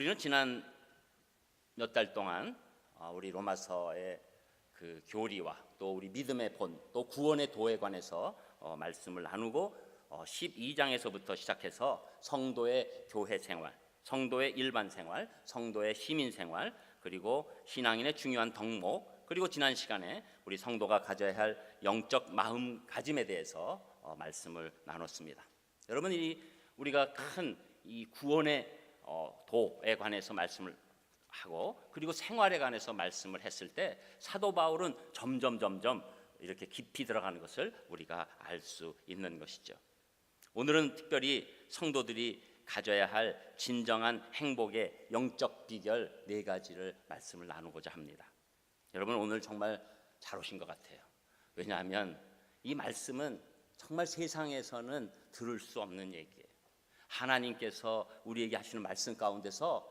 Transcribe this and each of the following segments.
우리는 지난 몇 달 동안 우리 로마서의 그 교리와 또 우리 믿음의 본, 또 구원의 도에 관해서 말씀을 나누고 12장에서부터 시작해서 성도의 교회 생활, 성도의 일반 생활, 성도의 시민 생활, 그리고 신앙인의 중요한 덕목, 그리고 지난 시간에 우리 성도가 가져야 할 영적 마음가짐에 대해서 말씀을 나눴습니다. 여러분, 우리가 큰 이 구원의 도에 관해서 말씀을 하고 그리고 생활에 관해서 말씀을 했을 때 사도 바울은 점점 이렇게 깊이 들어가는 것을 우리가 알 수 있는 것이죠. 오늘은 특별히 성도들이 가져야 할 진정한 행복의 영적 비결 4가지를 말씀을 나누고자 합니다. 여러분, 오늘 정말 잘 오신 것 같아요. 왜냐하면 이 말씀은 정말 세상에서는 들을 수 없는 얘기예요. 하나님께서 우리에게 하시는 말씀 가운데서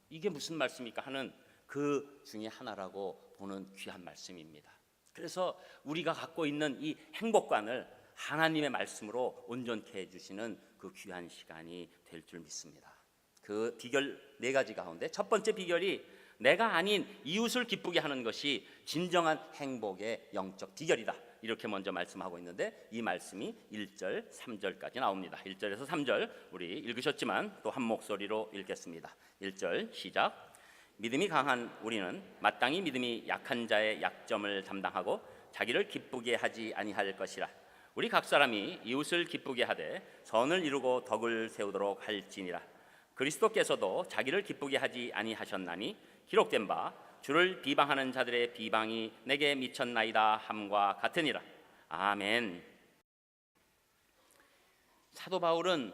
이게 무슨 말씀입니까 하는 그 중에 하나라고 보는 귀한 말씀입니다. 그래서 우리가 갖고 있는 이 행복관을 하나님의 말씀으로 온전케 해주시는 그 귀한 시간이 될 줄 믿습니다. 그 비결 4가지 가운데 첫 번째 비결이 내가 아닌 이웃을 기쁘게 하는 것이 진정한 행복의 영적 비결이다, 이렇게 먼저 말씀하고 있는데 이 말씀이 1절, 3절까지 나옵니다. 1절에서 3절 우리 읽으셨지만 또 한 목소리로 읽겠습니다. 1절 시작. 믿음이 강한 우리는 마땅히 믿음이 약한 자의 약점을 담당하고 자기를 기쁘게 하지 아니할 것이라. 우리 각 사람이 이웃을 기쁘게 하되 선을 이루고 덕을 세우도록 할지니라. 그리스도께서도 자기를 기쁘게 하지 아니하셨나니 기록된 바 주를 비방하는 자들의 비방이 내게 미쳤나이다 함과 같으니라. 아멘. 사도 바울은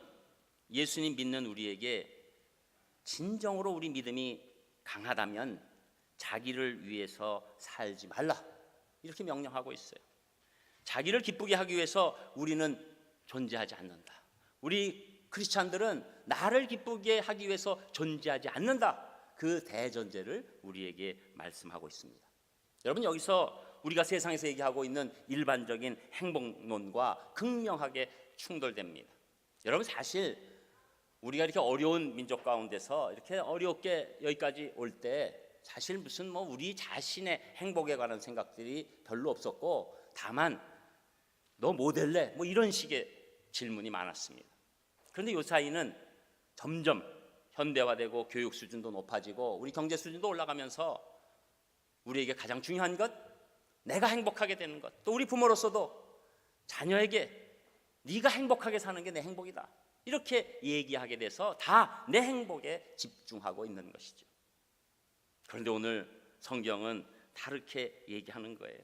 예수님 믿는 우리에게 진정으로 우리 믿음이 강하다면 자기를 위해서 살지 말라, 이렇게 명령하고 있어요. 자기를 기쁘게 하기 위해서 우리는 존재하지 않는다. 우리 크리스찬들은 나를 기쁘게 하기 위해서 존재하지 않는다, 그 대전제를 우리에게 말씀하고 있습니다. 여러분, 여기서 우리가 세상에서 얘기하고 있는 일반적인 행복론과 극명하게 충돌됩니다. 여러분, 사실 우리가 이렇게 어려운 민족 가운데서 이렇게 어렵게 여기까지 올 때 사실 무슨 우리 자신의 행복에 관한 생각들이 별로 없었고, 다만 너 뭐 될래? 이런 식의 질문이 많았습니다. 그런데 이 사이는 점점 현대화되고 교육 수준도 높아지고 우리 경제 수준도 올라가면서 우리에게 가장 중요한 것, 내가 행복하게 되는 것, 또 우리 부모로서도 자녀에게 네가 행복하게 사는 게 내 행복이다, 이렇게 얘기하게 돼서 다 내 행복에 집중하고 있는 것이죠. 그런데 오늘 성경은 다르게 얘기하는 거예요.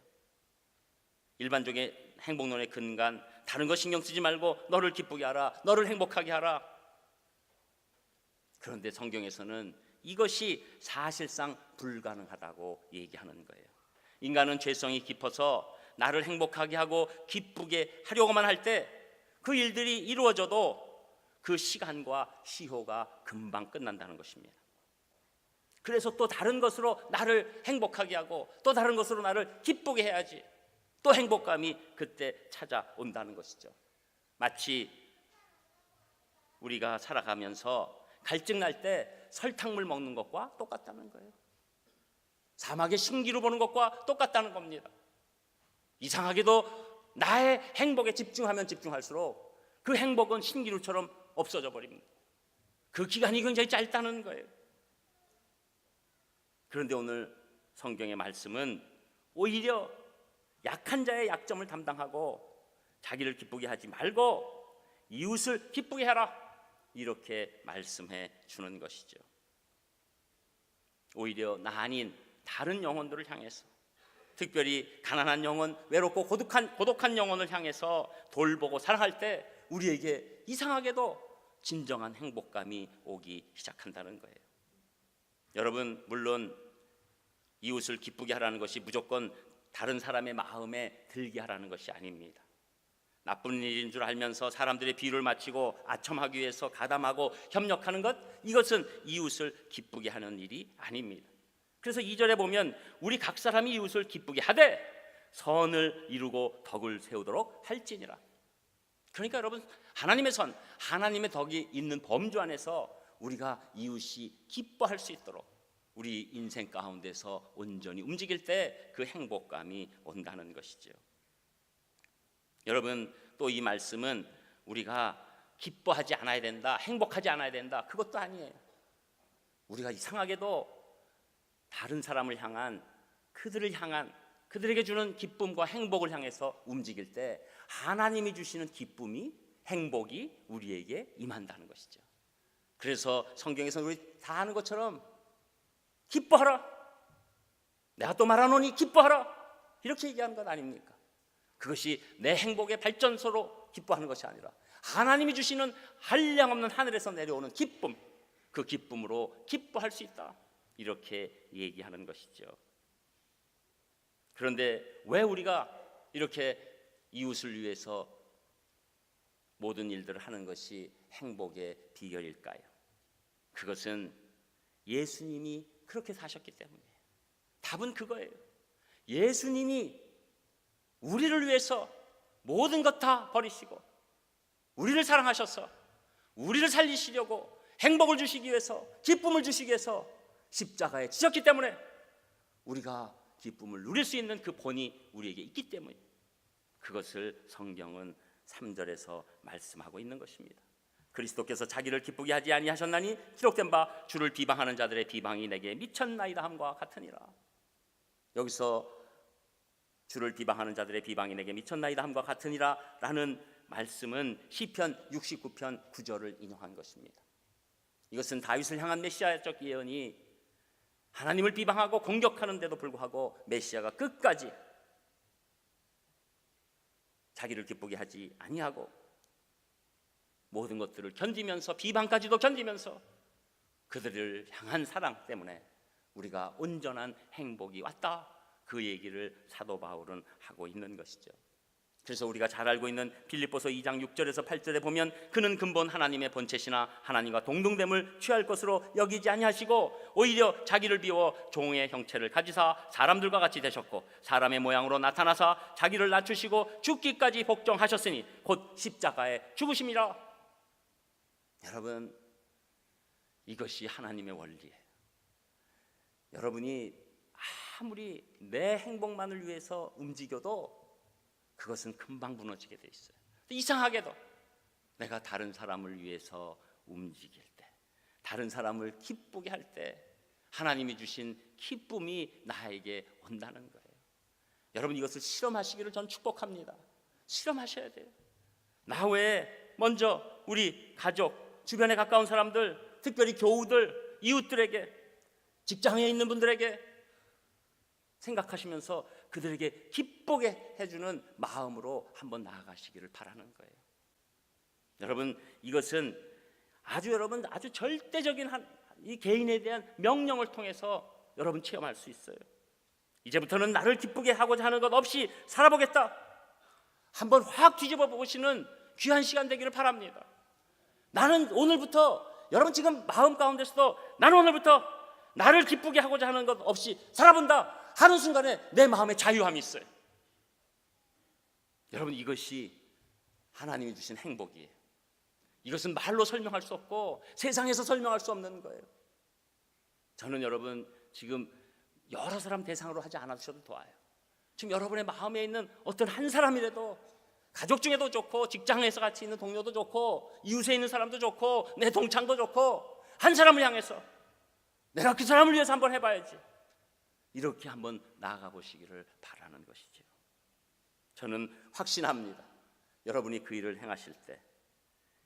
일반적인 행복론의 근간, 다른 거 신경 쓰지 말고 너를 기쁘게 하라, 너를 행복하게 하라. 그런데 성경에서는 이것이 사실상 불가능하다고 얘기하는 거예요. 인간은 죄성이 깊어서 나를 행복하게 하고 기쁘게 하려고만 할 때 그 일들이 이루어져도 그 시간과 시효가 금방 끝난다는 것입니다. 그래서 또 다른 것으로 나를 행복하게 하고 또 다른 것으로 나를 기쁘게 해야지, 또 행복감이 그때 찾아온다는 것이죠. 마치 우리가 살아가면서 갈증 날 때 설탕물 먹는 것과 똑같다는 거예요. 사막의 신기루 보는 것과 똑같다는 겁니다. 이상하게도 나의 행복에 집중하면 집중할수록 그 행복은 신기루처럼 없어져 버립니다. 그 기간이 굉장히 짧다는 거예요. 그런데 오늘 성경의 말씀은 오히려 약한 자의 약점을 담당하고 자기를 기쁘게 하지 말고 이웃을 기쁘게 하라, 이렇게 말씀해 주는 것이죠. 오히려 나 아닌 다른 영혼들을 향해서, 특별히 가난한 영혼, 외롭고 고독한 영혼을 향해서 돌보고 사랑할 때 우리에게 이상하게도 진정한 행복감이 오기 시작한다는 거예요. 여러분, 물론 이웃을 기쁘게 하라는 것이 무조건 다른 사람의 마음에 들게 하라는 것이 아닙니다. 나쁜 일인 줄 알면서 사람들의 비유를 맞추고 아첨하기 위해서 가담하고 협력하는 것, 이것은 이웃을 기쁘게 하는 일이 아닙니다. 그래서 2절에 보면 우리 각 사람이 이웃을 기쁘게 하되 선을 이루고 덕을 세우도록 할지니라. 그러니까 여러분, 하나님의 선, 하나님의 덕이 있는 범주 안에서 우리가 이웃이 기뻐할 수 있도록 우리 인생 가운데서 온전히 움직일 때 그 행복감이 온다는 것이죠. 여러분, 또 이 말씀은 우리가 기뻐하지 않아야 된다, 행복하지 않아야 된다, 그것도 아니에요. 우리가 이상하게도 다른 사람을 향한, 그들을 향한, 그들에게 주는 기쁨과 행복을 향해서 움직일 때 하나님이 주시는 기쁨이, 행복이 우리에게 임한다는 것이죠. 그래서 성경에서 우리 다 아는 것처럼 기뻐하라, 내가 또 말하노니 기뻐하라, 이렇게 얘기하는 것 아닙니까? 그것이 내 행복의 발전소로 기뻐하는 것이 아니라 하나님이 주시는 한량없는 하늘에서 내려오는 기쁨, 그 기쁨으로 기뻐할 수 있다, 이렇게 얘기하는 것이죠. 그런데 왜 우리가 이렇게 이웃을 위해서 모든 일들을 하는 것이 행복의 비결일까요? 그것은 예수님이 그렇게 사셨기 때문이에요. 답은 그거예요. 예수님이 우리를 위해서 모든 것 다 버리시고 우리를 사랑하셔서 우리를 살리시려고 행복을 주시기 위해서, 기쁨을 주시기 위해서 십자가에 지셨기 때문에 우리가 기쁨을 누릴 수 있는 그 본이 우리에게 있기 때문에 그것을 성경은 3절에서 말씀하고 있는 것입니다. 그리스도께서 자기를 기쁘게 하지 아니하셨나니 기록된 바 주를 비방하는 자들의 비방이 내게 미쳤나이다 함과 같으니라. 여기서 주를 비방하는 자들의 비방이 내게 미쳤나이다 함과 같으니라 라는 말씀은 시편 69편 9절을 인용한 것입니다. 이것은 다윗을 향한 메시아적 예언이 하나님을 비방하고 공격하는데도 불구하고 메시아가 끝까지 자기를 기쁘게 하지 아니하고 모든 것들을 견디면서, 비방까지도 견디면서 그들을 향한 사랑 때문에 우리가 온전한 행복이 왔다, 그 얘기를 사도 바울은 하고 있는 것이죠. 그래서 우리가 잘 알고 있는 빌립보서 2장 6절에서 8절에 보면 그는 근본 하나님의 본체시나 하나님과 동등됨을 취할 것으로 여기지 아니하시고 오히려 자기를 비워 종의 형체를 가지사 사람들과 같이 되셨고 사람의 모양으로 나타나사 자기를 낮추시고 죽기까지 복종하셨으니 곧 십자가에 죽으심이라. 여러분, 이것이 하나님의 원리예요. 여러분이 아무리 내 행복만을 위해서 움직여도 그것은 금방 무너지게 돼 있어요. 이상하게도 내가 다른 사람을 위해서 움직일 때, 다른 사람을 기쁘게 할 때 하나님이 주신 기쁨이 나에게 온다는 거예요. 여러분, 이것을 실험하시기를 전 축복합니다. 실험하셔야 돼요. 나 외에 먼저 우리 가족, 주변에 가까운 사람들, 특별히 교우들, 이웃들에게, 직장에 있는 분들에게 생각하시면서 그들에게 기쁘게 해주는 마음으로 한번 나아가시기를 바라는 거예요. 여러분, 이것은 아주 절대적인 이 개인에 대한 명령을 통해서 여러분 체험할 수 있어요. 이제부터는 나를 기쁘게 하고자 하는 것 없이 살아보겠다, 한번 확 뒤집어 보시는 귀한 시간 되기를 바랍니다. 나는 오늘부터, 여러분 지금 마음 가운데서도 나는 오늘부터 나를 기쁘게 하고자 하는 것 없이 살아본다 하는 순간에 내 마음에 자유함이 있어요. 여러분, 이것이 하나님이 주신 행복이에요. 이것은 말로 설명할 수 없고 세상에서 설명할 수 없는 거예요. 저는 여러분 지금 여러 사람 대상으로 하지 않으셔도 좋아요. 지금 여러분의 마음에 있는 어떤 한 사람이라도, 가족 중에도 좋고 직장에서 같이 있는 동료도 좋고 이웃에 있는 사람도 좋고 내 동창도 좋고, 한 사람을 향해서 내가 그 사람을 위해서 한번 해봐야지, 이렇게 한번 나아가 보시기를 바라는 것이죠. 저는 확신합니다. 여러분이 그 일을 행하실 때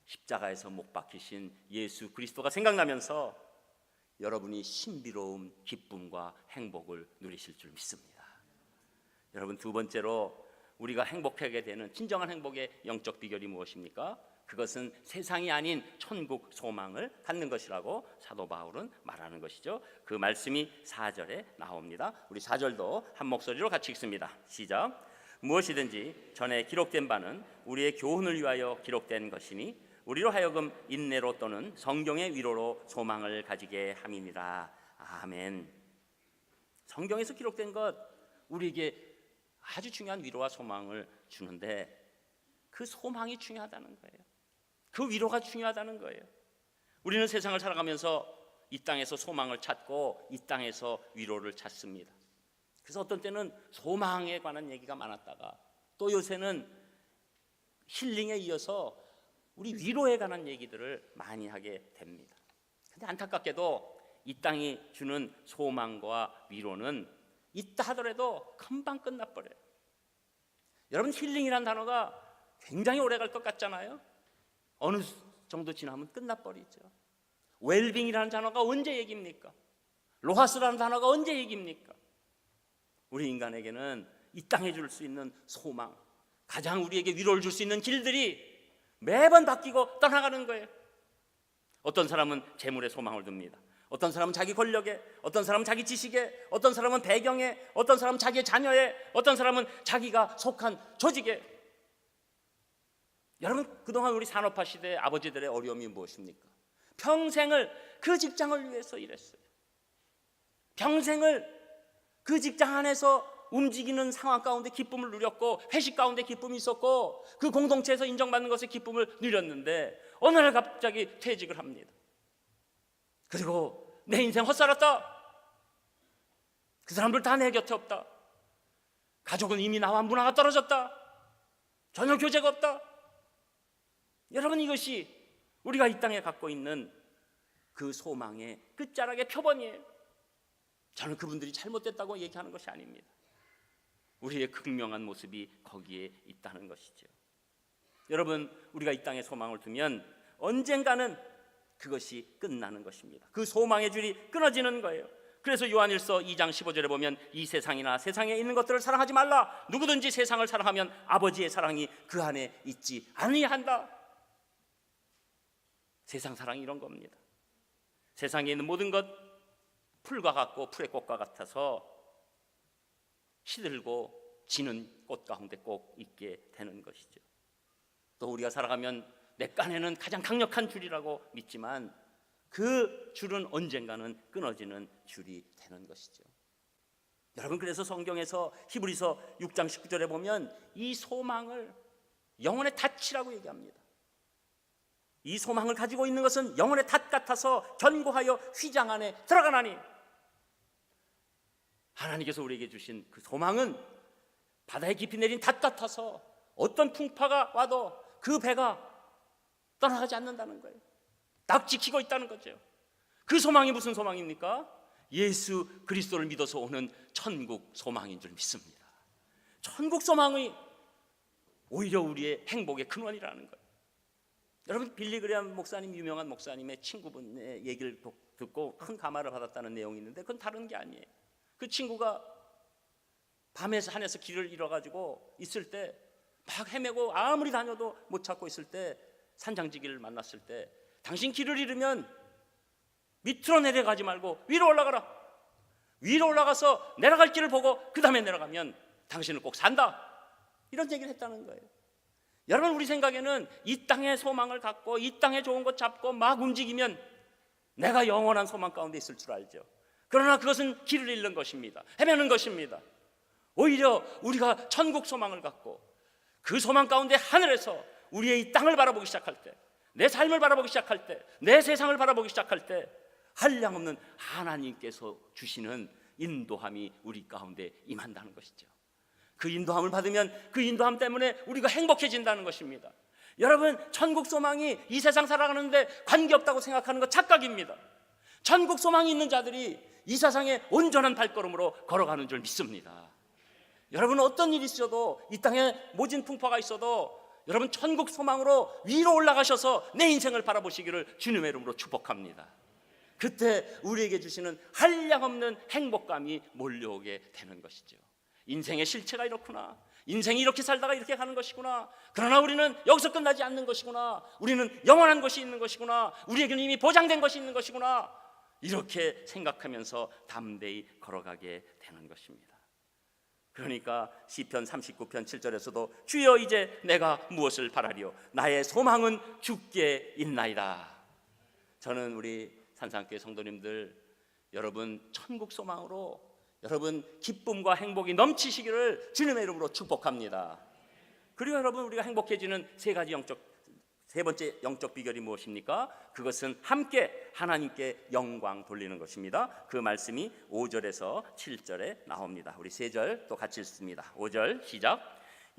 십자가에서 못 박히신 예수 그리스도가 생각나면서 여러분이 신비로운 기쁨과 행복을 누리실 줄 믿습니다. 여러분, 두 번째로 우리가 행복하게 되는 진정한 행복의 영적 비결이 무엇입니까? 그것은 세상이 아닌 천국 소망을 갖는 것이라고 사도 바울은 말하는 것이죠. 그 말씀이 4절에 나옵니다. 우리 4절도 한 목소리로 같이 읽습니다. 시작. 무엇이든지 전에 기록된 바는 우리의 교훈을 위하여 기록된 것이니 우리로 하여금 인내로 또는 성경의 위로로 소망을 가지게 함이니라. 아멘. 성경에서 기록된 것 우리에게 아주 중요한 위로와 소망을 주는데 그 소망이 중요하다는 거예요. 그 위로가 중요하다는 거예요. 우리는 세상을 살아가면서 이 땅에서 소망을 찾고 이 땅에서 위로를 찾습니다. 그래서 어떤 때는 소망에 관한 얘기가 많았다가 또 요새는 힐링에 이어서 우리 위로에 관한 얘기들을 많이 하게 됩니다. 근데 안타깝게도 이 땅이 주는 소망과 위로는 있다 하더라도 금방 끝나버려요. 여러분, 힐링이란 단어가 굉장히 오래 갈 것 같잖아요. 어느 정도 지나면 끝나버리죠. 웰빙이라는 단어가 언제 얘기입니까? 로하스라는 단어가 언제 얘기입니까? 우리 인간에게는 이 땅에 줄 수 있는 소망, 가장 우리에게 위로를 줄 수 있는 길들이 매번 바뀌고 떠나가는 거예요. 어떤 사람은 재물에 소망을 둡니다. 어떤 사람은 자기 권력에, 어떤 사람은 자기 지식에, 어떤 사람은 배경에, 어떤 사람은 자기의 자녀에, 어떤 사람은 자기가 속한 조직에. 여러분, 그동안 우리 산업화 시대의 아버지들의 어려움이 무엇입니까? 평생을 그 직장을 위해서 일했어요. 평생을 그 직장 안에서 움직이는 상황 가운데 기쁨을 누렸고, 회식 가운데 기쁨이 있었고, 그 공동체에서 인정받는 것에 기쁨을 누렸는데 어느 날 갑자기 퇴직을 합니다. 그리고 내 인생 헛살았다. 그 사람들 다 내 곁에 없다. 가족은 이미 나와 문화가 떨어졌다. 전혀 교제가 없다. 여러분, 이것이 우리가 이 땅에 갖고 있는 그 소망의 끝자락의 표본이에요. 저는 그분들이 잘못됐다고 얘기하는 것이 아닙니다. 우리의 극명한 모습이 거기에 있다는 것이죠. 여러분, 우리가 이 땅에 소망을 두면 언젠가는 그것이 끝나는 것입니다. 그 소망의 줄이 끊어지는 거예요. 그래서 요한일서 2장 15절에 보면 이 세상이나 세상에 있는 것들을 사랑하지 말라. 누구든지 세상을 사랑하면 아버지의 사랑이 그 안에 있지 아니한다. 세상 사랑이 이런 겁니다. 세상에 있는 모든 것, 풀과 같고 풀의 꽃과 같아서 시들고 지는 꽃 가운데 꼭 있게 되는 것이죠. 또 우리가 살아가면 내 깐에는 가장 강력한 줄이라고 믿지만 그 줄은 언젠가는 끊어지는 줄이 되는 것이죠. 여러분, 그래서 성경에서 히브리서 6장 19절에 보면 이 소망을 영혼의 닻이라고 얘기합니다. 이 소망을 가지고 있는 것은 영혼의 닷 같아서 견고하여 휘장 안에 들어가나니. 하나님께서 우리에게 주신 그 소망은 바다에 깊이 내린 닷 같아서 어떤 풍파가 와도 그 배가 떠나가지 않는다는 거예요. 딱 지키고 있다는 거죠. 그 소망이 무슨 소망입니까? 예수 그리스도를 믿어서 오는 천국 소망인 줄 믿습니다. 천국 소망이 오히려 우리의 행복의 근원이라는 거예요. 여러분, 빌리 그레엄 목사님, 유명한 목사님의 친구분의 얘기를 듣고 큰 감화를 받았다는 내용이 있는데 그건 다른 게 아니에요. 그 친구가 밤에 산에서 길을 잃어가지고 있을 때 막 헤매고 아무리 다녀도 못 찾고 있을 때 산장지기를 만났을 때, 당신 길을 잃으면 밑으로 내려가지 말고 위로 올라가라. 위로 올라가서 내려갈 길을 보고 그 다음에 내려가면 당신은 꼭 산다. 이런 얘기를 했다는 거예요. 여러분, 우리 생각에는 이 땅의 소망을 갖고 이 땅에 좋은 것 잡고 막 움직이면 내가 영원한 소망 가운데 있을 줄 알죠. 그러나 그것은 길을 잃는 것입니다. 헤매는 것입니다. 오히려 우리가 천국 소망을 갖고 그 소망 가운데 하늘에서 우리의 이 땅을 바라보기 시작할 때, 내 삶을 바라보기 시작할 때, 내 세상을 바라보기 시작할 때 한량없는 하나님께서 주시는 인도함이 우리 가운데 임한다는 것이죠. 그 인도함을 받으면 그 인도함 때문에 우리가 행복해진다는 것입니다. 여러분, 천국 소망이 이 세상 살아가는데 관계없다고 생각하는 것 착각입니다. 천국 소망이 있는 자들이 이 세상에 온전한 발걸음으로 걸어가는 줄 믿습니다. 여러분, 어떤 일이 있어도, 이 땅에 모진 풍파가 있어도 여러분, 천국 소망으로 위로 올라가셔서 내 인생을 바라보시기를 주님의 이름으로 축복합니다. 그때 우리에게 주시는 한량없는 행복감이 몰려오게 되는 것이죠. 인생의 실체가 이렇구나, 인생이 이렇게 살다가 이렇게 가는 것이구나, 그러나 우리는 여기서 끝나지 않는 것이구나, 우리는 영원한 것이 있는 것이구나, 우리에게는 이미 보장된 것이 있는 것이구나, 이렇게 생각하면서 담대히 걸어가게 되는 것입니다. 그러니까 시편 39편 7절에서도 주여 이제 내가 무엇을 바라리요, 나의 소망은 주께 있나이다. 저는 우리 산상교회 성도님들, 여러분 천국 소망으로 여러분 기쁨과 행복이 넘치시기를 주님의 이름으로 축복합니다. 그리고 여러분, 우리가 행복해지는 세 세 번째 영적 비결이 무엇입니까? 그것은 함께 하나님께 영광 돌리는 것입니다. 그 말씀이 5절에서 7절에 나옵니다. 우리 3절 또 같이 읽습니다. 5절 시작.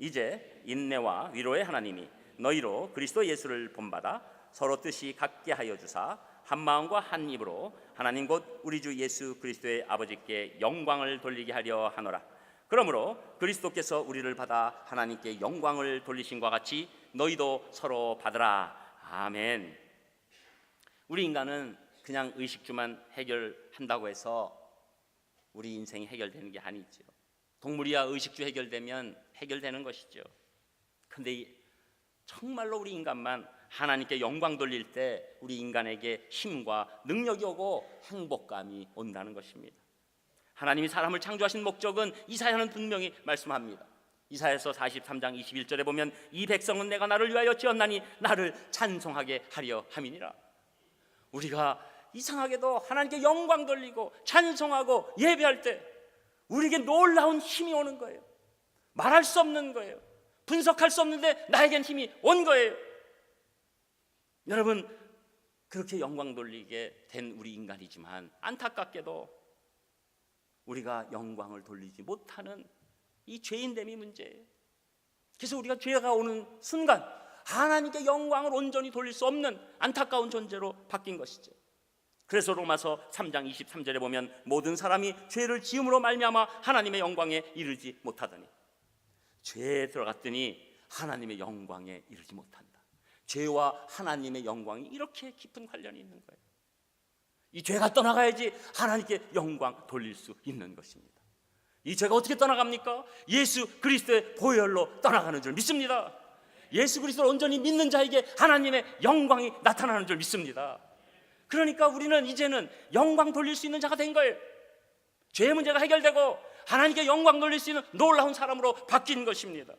이제 인내와 위로의 하나님이 너희로 그리스도 예수를 본받아 서로 뜻이 같게 하여 주사 한 마음과 한 입으로 하나님 곧 우리 주 예수 그리스도의 아버지께 영광을 돌리게 하려 하노라. 그러므로 그리스도께서 우리를 받아 하나님께 영광을 돌리신과 같이 너희도 서로 받으라. 아멘. 우리 인간은 그냥 의식주만 해결한다고 해서 우리 인생이 해결되는 게 아니죠. 동물이야 의식주 해결되면 해결되는 것이죠. 근데 정말로 우리 인간만 하나님께 영광 돌릴 때 우리 인간에게 힘과 능력이 오고 행복감이 온다는 것입니다. 하나님이 사람을 창조하신 목적은 이사야는 분명히 말씀합니다. 이사야서 43장 21절에 보면 이 백성은 내가 나를 위하여 지었나니 나를 찬송하게 하려 함이니라. 우리가 이상하게도 하나님께 영광 돌리고 찬송하고 예배할 때 우리에게 놀라운 힘이 오는 거예요. 말할 수 없는 거예요. 분석할 수 없는데 나에겐 힘이 온 거예요. 여러분, 그렇게 영광 돌리게 된 우리 인간이지만 안타깝게도 우리가 영광을 돌리지 못하는 이 죄인됨이 문제예요. 그래서 우리가 죄가 오는 순간 하나님께 영광을 온전히 돌릴 수 없는 안타까운 존재로 바뀐 것이죠. 그래서 로마서 3장 23절에 보면 모든 사람이 죄를 지음으로 말미암아 하나님의 영광에 이르지 못하더니, 죄에 들어갔더니 하나님의 영광에 이르지 못한다. 죄와 하나님의 영광이 이렇게 깊은 관련이 있는 거예요. 이 죄가 떠나가야지 하나님께 영광 돌릴 수 있는 것입니다. 이 죄가 어떻게 떠나갑니까? 예수 그리스도의 보혈로 떠나가는 줄 믿습니다. 예수 그리스도를 온전히 믿는 자에게 하나님의 영광이 나타나는 줄 믿습니다. 그러니까 우리는 이제는 영광 돌릴 수 있는 자가 된 거예요. 죄의 문제가 해결되고 하나님께 영광 돌릴 수 있는 놀라운 사람으로 바뀐 것입니다.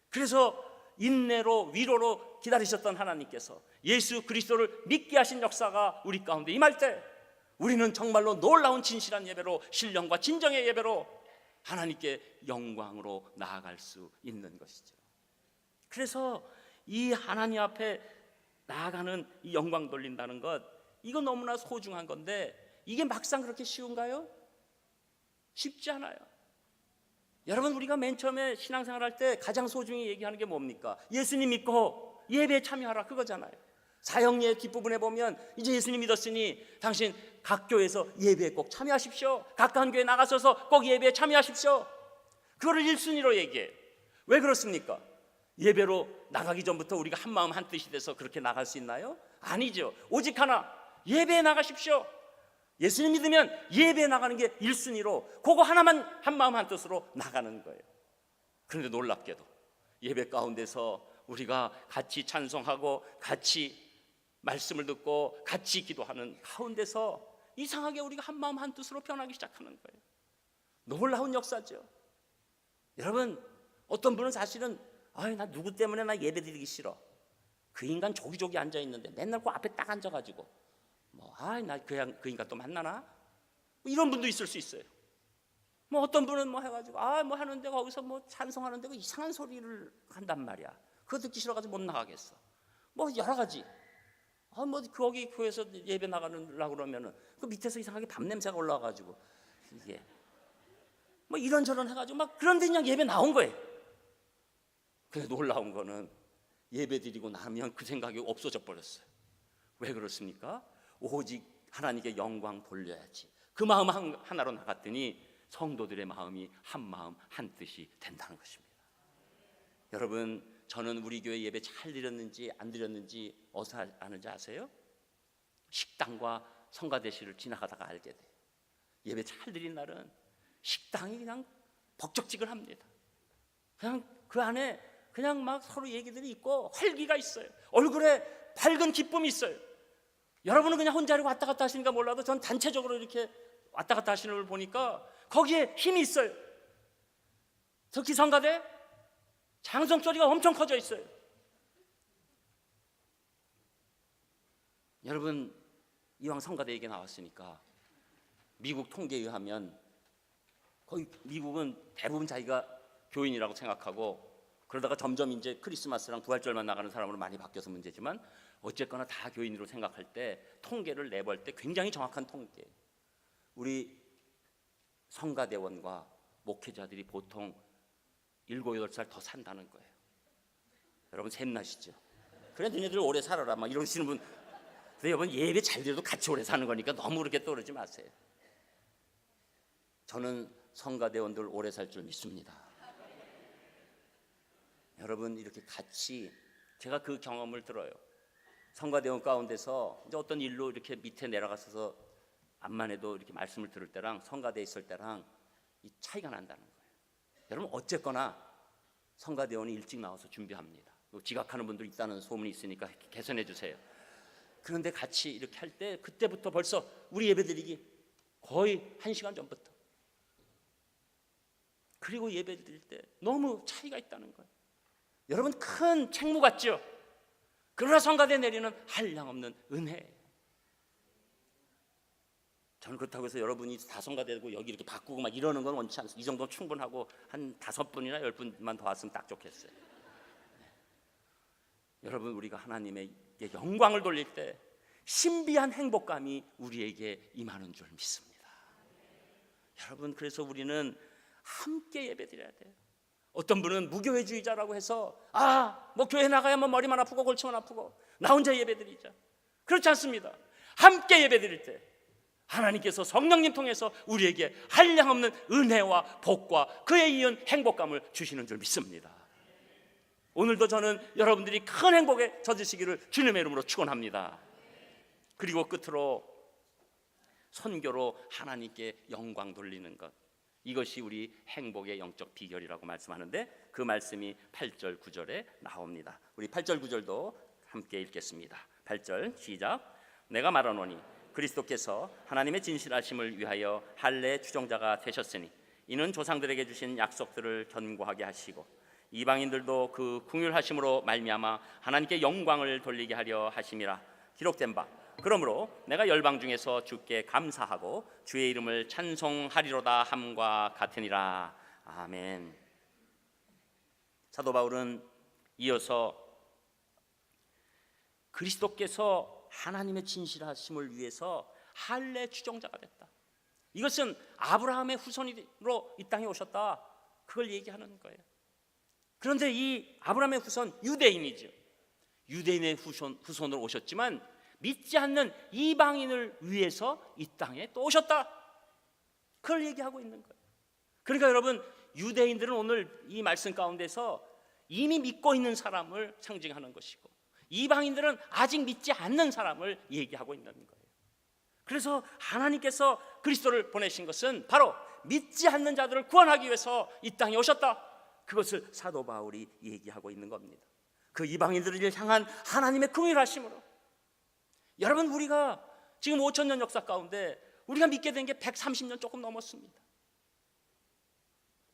그래서 인내로 위로로 기다리셨던 하나님께서 예수 그리스도를 믿게 하신 역사가 우리 가운데 임할 때 우리는 정말로 놀라운 진실한 예배로, 신령과 진정의 예배로 하나님께 영광으로 나아갈 수 있는 것이죠. 그래서 이 하나님 앞에 나아가는 이 영광 돌린다는 것, 이거 너무나 소중한 건데 이게 막상 그렇게 쉬운가요? 쉽지 않아요. 여러분, 우리가 맨 처음에 신앙생활 할 때 가장 소중히 얘기하는 게 뭡니까? 예수님 믿고 예배에 참여하라, 그거잖아요. 사형리의 뒷부분에 보면 이제 예수님 믿었으니 당신 각 교회에서 예배에 꼭 참여하십시오. 가까운 교회 나가셔서 꼭 예배에 참여하십시오. 그거를 1순위로 얘기해요. 왜 그렇습니까? 예배로 나가기 전부터 우리가 한 마음 한 뜻이 돼서 그렇게 나갈 수 있나요? 아니죠. 오직 하나, 예배에 나가십시오. 예수님 믿으면 예배에 나가는 게 1순위로 그거 하나만 한 마음 한 뜻으로 나가는 거예요. 그런데 놀랍게도 예배 가운데서 우리가 같이 찬송하고 같이 말씀을 듣고 같이 기도하는 가운데서 이상하게 우리가 한 마음 한 뜻으로 변하기 시작하는 거예요. 놀라운 역사죠. 여러분, 어떤 분은 사실은 나 누구 때문에 나 예배 드리기 싫어. 그 인간 조기조기 앉아 있는데 맨날 그 앞에 딱 앉아가지고 나 그냥 그 인간 또 만나나? 이런 분도 있을 수 있어요. 어떤 분은 해가지고 하는데 거기서 찬송하는데 이상한 소리를 한단 말이야. 그거 듣기 싫어가지고 못 나가겠어. 여러 가지. 거기 교회에서 예배 나가려고 그러면은 그 밑에서 이상하게 밥 냄새가 올라와가지고 이게 이런저런 해가지고 그런데 그냥 예배 나온 거예요. 근데 놀라운 거는 예배 드리고 나면 그 생각이 없어져 버렸어요. 왜 그렇습니까? 오직 하나님께 영광 돌려야지. 그 마음 하나로 나갔더니 성도들의 마음이 한 마음 한 뜻이 된다는 것입니다. 여러분, 저는 우리 교회 예배 잘 드렸는지 안 드렸는지 어디서 아는지 아세요? 식당과 성가대실을 지나가다가 알게 돼요. 예배 잘 드린 날은 식당이 그냥 벅적지근합니다. 그냥 그 안에 그냥 서로 얘기들이 있고 활기가 있어요. 얼굴에 밝은 기쁨이 있어요. 여러분은 그냥 혼자 왔다 갔다 하시니까 몰라도 전 단체적으로 이렇게 왔다 갔다 하시는 걸 보니까 거기에 힘이 있어요. 특히 성가대 장성 소리가 엄청 커져 있어요. 여러분, 이왕 성가대 얘기 나왔으니까 미국 통계에 의하면 거의 미국은 대부분 자기가 교인이라고 생각하고 그러다가 점점 이제 크리스마스랑 부활절만 나가는 사람으로 많이 바뀌어서 문제지만 어쨌거나 다 교인으로 생각할 때 통계를 내볼 때 굉장히 정확한 통계. 우리 성가대원과 목회자들이 보통 7, 8살 더 산다는 거예요. 여러분 샘나시죠? 그래 너네들 오래 살아라 막 이러시는 분. 근데 여러분 예배 잘 드려도 같이 오래 사는 거니까 너무 그렇게 떠오르지 마세요. 저는 성가대원들 오래 살 줄 믿습니다. 여러분 이렇게 같이 제가 그 경험을 들어요. 성가대원 가운데서 이제 어떤 일로 이렇게 밑에 내려가서 암만 해도 이렇게 말씀을 들을 때랑 성가대에 있을 때랑 이 차이가 난다는 거예요. 여러분 어쨌거나 성가대원이 일찍 나와서 준비합니다. 지각하는 분들 있다는 소문이 있으니까 개선해 주세요. 그런데 같이 이렇게 할 때 그때부터 벌써 우리 예배드리기 거의 1시간 전부터, 그리고 예배드릴 때 너무 차이가 있다는 거예요. 여러분 큰 책무 같죠? 그러나 성가대에 내리는 한량없는 은혜예요. 저는 그렇다고 해서 여러분이 다 성가되고 여기 이렇게 바꾸고 막 이러는 건 원치 않습니다. 이 정도는 충분하고 한 5분이나 10분만 더 왔으면 딱 좋겠어요. 네. 여러분 우리가 하나님에게 영광을 돌릴 때 신비한 행복감이 우리에게 임하는 줄 믿습니다. 여러분 그래서 우리는 함께 예배드려야 돼요. 어떤 분은 무교회주의자라고 해서 뭐 교회 나가야만 머리만 아프고 골치만 아프고 나 혼자 예배드리자. 그렇지 않습니다. 함께 예배드릴 때 하나님께서 성령님 통해서 우리에게 한량없는 은혜와 복과 그에 이은 행복감을 주시는 줄 믿습니다. 오늘도 저는 여러분들이 큰 행복에 젖으시기를 주님의 이름으로 축원합니다. 그리고 끝으로 선교로 하나님께 영광 돌리는 것, 이것이 우리 행복의 영적 비결이라고 말씀하는데 그 말씀이 8절 9절에 나옵니다. 우리 8절 9절도 함께 읽겠습니다. 8절 시작. 내가 말하노니 그리스도께서 하나님의 진실하심을 위하여 할례 추종자가 되셨으니 이는 조상들에게 주신 약속들을 견고하게 하시고 이방인들도 그 긍휼하심으로 말미암아 하나님께 영광을 돌리게 하려 하심이라 기록된 바, 그러므로 내가 열방 중에서 주께 감사하고 주의 이름을 찬송하리로다 함과 같으니라. 아멘. 사도 바울은 이어서 그리스도께서 하나님의 진실하심을 위해서 할례 추종자가 됐다, 이것은 아브라함의 후손으로 이 땅에 오셨다, 그걸 얘기하는 거예요. 그런데 이 아브라함의 후손 유대인이죠. 유대인의 후손으로 오셨지만 믿지 않는 이방인을 위해서 이 땅에 또 오셨다, 그걸 얘기하고 있는 거예요. 그러니까 여러분 유대인들은 오늘 이 말씀 가운데서 이미 믿고 있는 사람을 상징하는 것이고 이방인들은 아직 믿지 않는 사람을 얘기하고 있는 거예요. 그래서 하나님께서 그리스도를 보내신 것은 바로 믿지 않는 자들을 구원하기 위해서 이 땅에 오셨다, 그것을 사도 바울이 얘기하고 있는 겁니다. 그 이방인들을 향한 하나님의 긍휼하심으로. 여러분 우리가 지금 5,000년 역사 가운데 우리가 믿게 된 게 130년 조금 넘었습니다.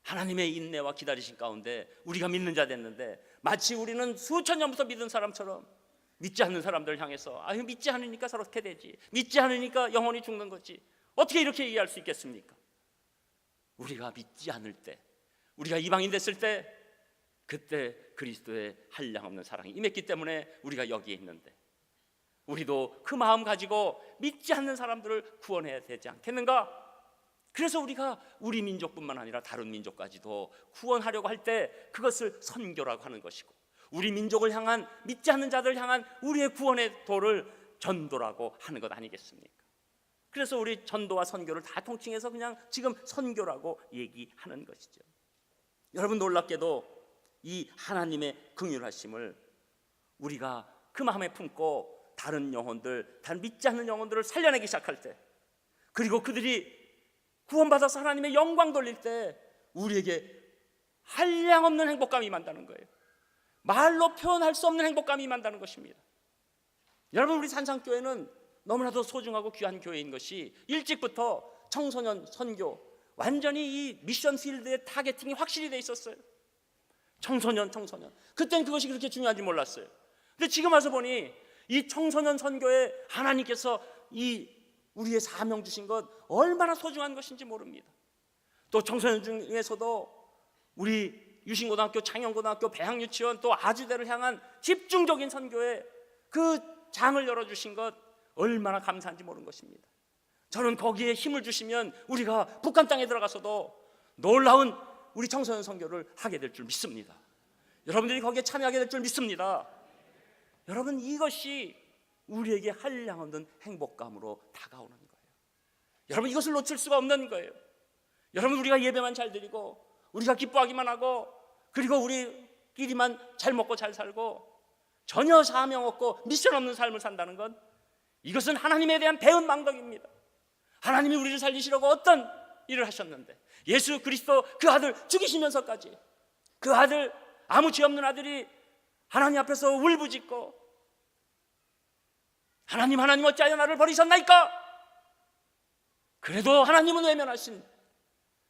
하나님의 인내와 기다리신 가운데 우리가 믿는 자 됐는데 마치 우리는 수천 년부터 믿은 사람처럼 믿지 않는 사람들을 향해서 믿지 않으니까 저렇게 되지, 믿지 않으니까 영원히 죽는 거지, 어떻게 이렇게 얘기할 수 있겠습니까? 우리가 믿지 않을 때, 우리가 이방인 됐을 때, 그때 그리스도의 한량없는 사랑이 임했기 때문에 우리가 여기에 있는데 우리도 그 마음 가지고 믿지 않는 사람들을 구원해야 되지 않겠는가? 그래서 우리가 우리 민족뿐만 아니라 다른 민족까지도 구원하려고 할 때 그것을 선교라고 하는 것이고, 우리 민족을 향한, 믿지 않는 자들을 향한 우리의 구원의 도를 전도라고 하는 것 아니겠습니까? 그래서 우리 전도와 선교를 다 통칭해서 그냥 지금 선교라고 얘기하는 것이죠. 여러분 놀랍게도 이 하나님의 긍휼하심을 우리가 그 마음에 품고 다른 영혼들, 다른 믿지 않는 영혼들을 살려내기 시작할 때, 그리고 그들이 구원받아서 하나님의 영광 돌릴 때 우리에게 한량없는 행복감이 임한다는 거예요. 말로 표현할 수 없는 행복감이 임한다는 것입니다. 여러분 우리 산상교회는 너무나도 소중하고 귀한 교회인 것이 일찍부터 청소년 선교, 완전히 이 미션 필드의 타겟팅이 확실히 돼 있었어요. 청소년 그때는 그것이 그렇게 중요한지 몰랐어요. 근데 지금 와서 보니 이 청소년 선교에 하나님께서 이 우리의 사명 주신 것 얼마나 소중한 것인지 모릅니다. 또 청소년 중에서도 우리 유신고등학교, 창영고등학교, 배양유치원 또 아주대를 향한 집중적인 선교에 그 장을 열어주신 것 얼마나 감사한지 모르는 것입니다. 저는 거기에 힘을 주시면 우리가 북한 땅에 들어가서도 놀라운 우리 청소년 선교를 하게 될 줄 믿습니다. 여러분들이 거기에 참여하게 될 줄 믿습니다. 여러분, 이것이 우리에게 한량없는 행복감으로 다가오는 거예요. 여러분, 이것을 놓칠 수가 없는 거예요. 여러분, 우리가 예배만 잘 드리고 우리가 기뻐하기만 하고 그리고 우리끼리만 잘 먹고 잘 살고 전혀 사명 없고 미션 없는 삶을 산다는 건 이것은 하나님에 대한 배은망덕입니다. 하나님이 우리를 살리시려고 어떤 일을 하셨는데 예수 그리스도 그 아들 죽이시면서까지 그 아들, 아무 죄 없는 아들이 하나님 앞에서 울부짖고 하나님 어찌하여 나를 버리셨나이까? 그래도 하나님은 외면하신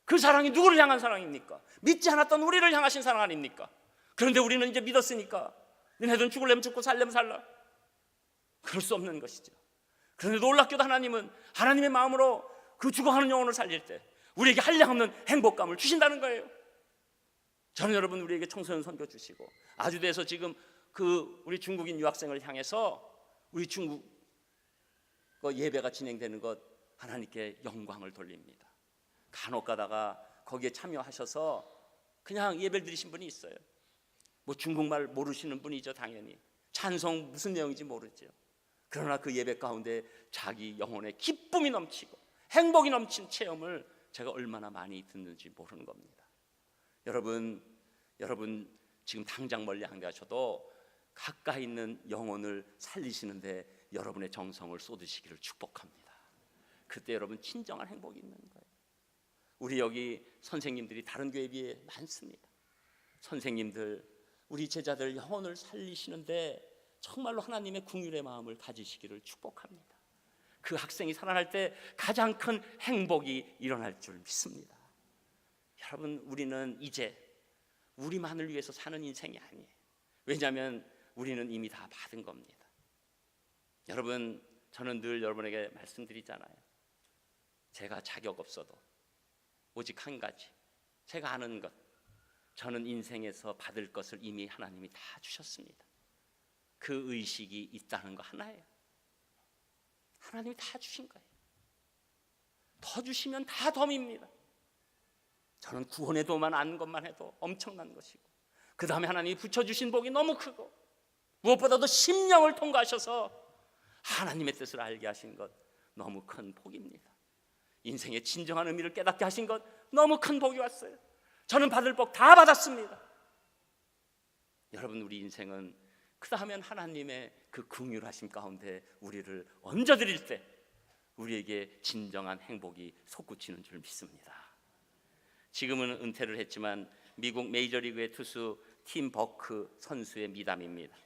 그 사랑이 누구를 향한 사랑입니까? 믿지 않았던 우리를 향하신 사랑 아닙니까? 그런데 우리는 이제 믿었으니까 너네들은 죽으려면 죽고 살려면 살라, 그럴 수 없는 것이죠. 그런데 놀랍게도 하나님은 하나님의 마음으로 그 죽어가는 영혼을 살릴 때 우리에게 한량없는 행복감을 주신다는 거예요. 저는 여러분, 우리에게 청소년 선교 주시고 아주대에서 지금 그 우리 중국인 유학생을 향해서 우리 중국 예배가 진행되는 것 하나님께 영광을 돌립니다. 간혹 가다가 거기에 참여하셔서 그냥 예배를 드리신 분이 있어요. 뭐 중국말 모르시는 분이죠. 당연히 찬송 무슨 내용인지 모르죠. 그러나 그 예배 가운데 자기 영혼에 기쁨이 넘치고 행복이 넘친 체험을 제가 얼마나 많이 듣는지 모르는 겁니다. 여러분 지금 당장 멀리 안 가셔도 가까이 있는 영혼을 살리시는데 여러분의 정성을 쏟으시기를 축복합니다. 그때 여러분 진정한 행복이 있는 거예요. 우리 여기 선생님들이 다른 교회에 비해 많습니다. 선생님들, 우리 제자들 영혼을 살리시는데 정말로 하나님의 긍휼의 마음을 가지시기를 축복합니다. 그 학생이 살아날 때 가장 큰 행복이 일어날 줄 믿습니다. 여러분, 우리는 이제 우리만을 위해서 사는 인생이 아니에요. 왜냐하면 우리는 이미 다 받은 겁니다. 여러분, 저는 늘 여러분에게 말씀드리잖아요. 제가 자격 없어도 오직 한 가지, 제가 아는 것, 저는 인생에서 받을 것을 이미 하나님이 다 주셨습니다. 그 의식이 있다는 거 하나예요. 하나님이 다 주신 거예요. 더 주시면 다 덤입니다. 저는 구원의 도만 아는 것만 해도 엄청난 것이고, 그 다음에 하나님이 붙여주신 복이 너무 크고, 무엇보다도 심령을 통과하셔서 하나님의 뜻을 알게 하신 것 너무 큰 복입니다. 인생의 진정한 의미를 깨닫게 하신 것 너무 큰 복이 왔어요. 저는 받을 복 다 받았습니다. 여러분, 우리 인생은 그 다음엔 하나님의 그 긍휼하심 가운데 우리를 얹어드릴 때 우리에게 진정한 행복이 솟구치는 줄 믿습니다. 지금은 은퇴를 했지만 미국 메이저리그의 투수 팀 버크 선수의 미담입니다.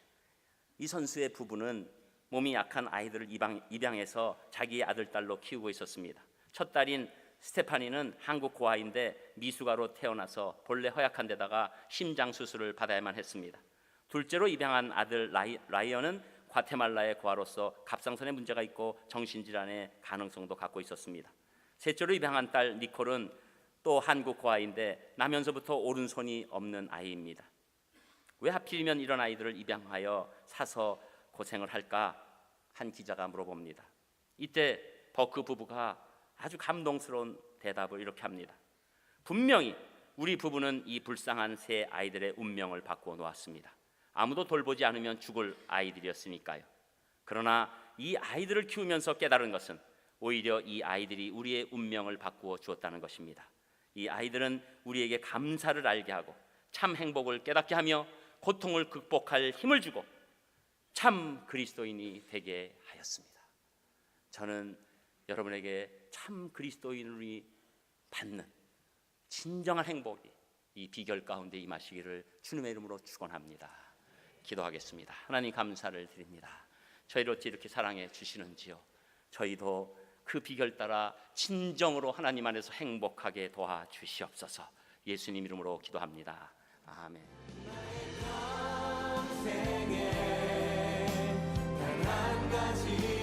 이 선수의 부부는 몸이 약한 아이들을 입양해서 자기의 아들, 딸로 키우고 있었습니다. 첫 딸인 스테파니는 한국 고아인데 미숙아로 태어나서 본래 허약한 데다가 심장 수술을 받아야만 했습니다. 둘째로 입양한 아들 라이언은 과테말라의 고아로서 갑상선에 문제가 있고 정신질환의 가능성도 갖고 있었습니다. 셋째로 입양한 딸 니콜은 또 한국 고아인데 나면서부터 오른손이 없는 아이입니다. 왜 하필이면 이런 아이들을 입양하여 사서 고생을 할까? 한 기자가 물어봅니다. 이때 버크 부부가 아주 감동스러운 대답을 이렇게 합니다. 분명히 우리 부부는 이 불쌍한 세 아이들의 운명을 바꾸어 놓았습니다. 아무도 돌보지 않으면 죽을 아이들이었으니까요. 그러나 이 아이들을 키우면서 깨달은 것은 오히려 이 아이들이 우리의 운명을 바꾸어 주었다는 것입니다. 이 아이들은 우리에게 감사를 알게 하고 참 행복을 깨닫게 하며 고통을 극복할 힘을 주고 참 그리스도인이 되게 하였습니다. 저는 여러분에게 참 그리스도인이 받는 진정한 행복이 이 비결 가운데 임하시기를 주님의 이름으로 축원합니다. 기도하겠습니다. 하나님, 감사를 드립니다. 저희를 어찌 이렇게 사랑해 주시는지요. 저희도 그 비결 따라 진정으로 하나님 안에서 행복하게 도와주시옵소서. 예수님 이름으로 기도합니다. 아멘. 평생에 단 한 가지